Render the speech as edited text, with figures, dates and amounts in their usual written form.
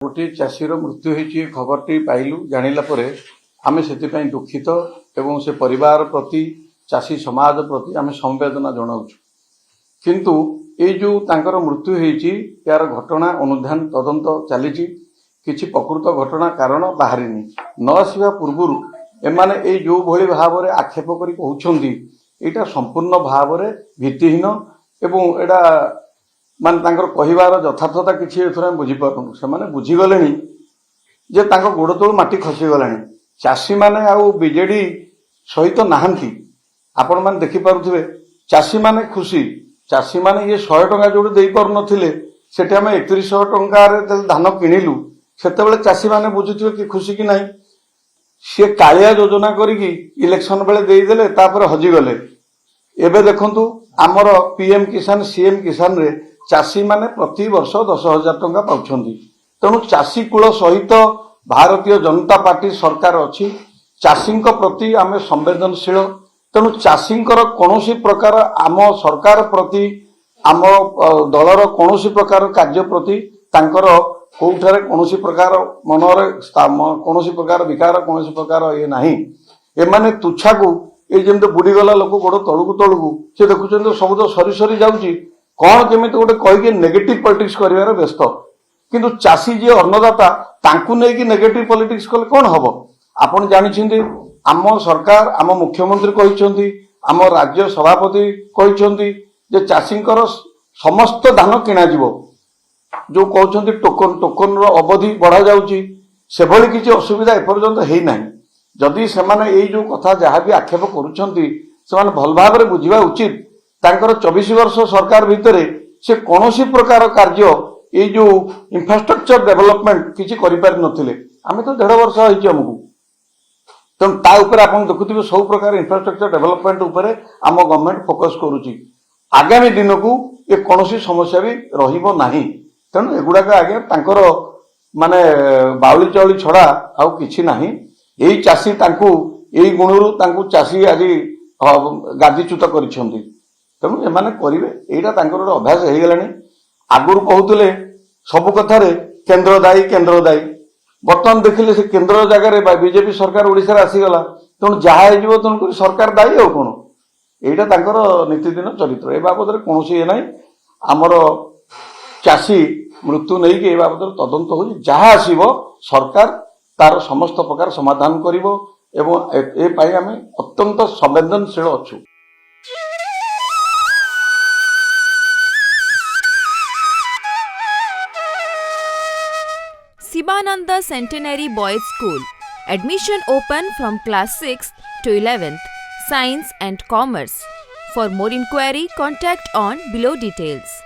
गोटे चाषीर मृत्यु होती खबरटी पाइलु जानिला परे आमे सेतिपई दुखित एवं से परिवार प्रति चाषी समाज प्रति आमे संवेदना जनाऊँ किंतु ये जो तांकर मृत्यु होती यार घटना अनुधान तदंत चली किछि प्रकृत घटना कारण बाहरिनी न आसवा पूर्व एमाने ए जो भली भाव में आक्षेप करी कहउछंती एटा संपूर्ण भाव में भित्तिहीन एवं एटा मान तांकर कहिबार यथार्थता किछि एथरा बुझिपारुनु से बुझीगले जे तांको गोड़ तळु माटी खसीगलानी चाषी माने आउ बीजेडी सहित नाहांती आपण माने देखि पारुथिबे चाषी माने खुशी चाषी माने ये 100 टंका जोड़ देई पारु नथिले सेठी हम 3100 टंका रे धान किनिलु सेतेबेले चाषी माने बुझुथिबे कि खुशी कि नाही से कालिया योजना करिकी इलेक्शन बेले देई देले तापर हजि गले एबे देखंतु हमर पीएम किसान सीएम किसान रे चाषी माने प्रति वर्ष 10,000 टंका पाउछंती तेणु चाषी कूल सहित भारतीय जनता पार्टी सरकार अच्छी चाषी प्रति आम संवेदनशील तेणु चाषी कौन प्रकार आम सरकार प्रति आम दलर कौन प्रकार कार्य प्रति तांकर कोठारे कौन प्रकार मनरे कौन प्रकार विकार कौन प्रकार ये नाही एमाने तुच्छा को ये जमी बुड़ीगला लोक गोड़ तलू तलू से देखुं सब तो सरी सरी जाऊँगी कौन केमी गोटे कहीकि नेगेटिव पॉलिटिक्स कर व्यस्त किंतु चाषी जी अन्नदाता तांकु नहीं नेगेटिव पॉलिटिक्स कले कौन हम आपन जानी आम सरकार आम मुख्यमंत्री कहते आम राज्य सभापति कहते जे चाषी समस्त धान किणा जो कहते टोकन टोकन अवधि बढ़ा जाउची सेभली किसी असुविधा एपर्यंत है ना जदि से जो कथा जहाँ भी आक्षेप करुँच भल भाव में बुझा उचित तांकर 24 वर्ष सरकार भितरे से कौन प्रकार कार्य ये जो इंफ्रास्ट्रक्चर डेवलपमेंट किसी करें आम तो 1.5 वर्ष होमको तेणु ताऊपर आप देखुवे सब प्रकार इंफ्रास्ट्रक्चर डेवलपमेंट उपरे आम गवर्नमेंट फोकस करुच्ची आगामी दिन को ये कौन समस्या भी रहिबो नाही तेणु एगुड़ाक आगे तांकर माने बाउली चाउली छड़ा आउ किछि नाही यही चाषी तांकु यही गुणरू तांकु चाषी आज गादीच्युत करिसेंती तेणु एमाने करिवे एटा तांकर गोटे अभ्यास हो गलानी आगुरु कहते सबु कथार केन्द्र दायी बर्तमान देखिले से केन्द्र जगह बीजेपी सरकार ओडिशा रे आसीगला तेणु जहाँ हो तेणुक सरकार दायी और कौन एटा तांकर नीतिदिन चरित्र ए बाबद कौन ये ना आमर चाषी मृत्यु नहीं कि बाबद तदंत हो जहाँ आसब सरकार तार समस्त प्रकार समाधान करिवो एवं ए पाई आमे अत्यंत संवेदनशील अच्छु। Sivananda Centenary Boys School. Admission open from class 6th to 11th. Science and Commerce. For more inquiry, contact on below details.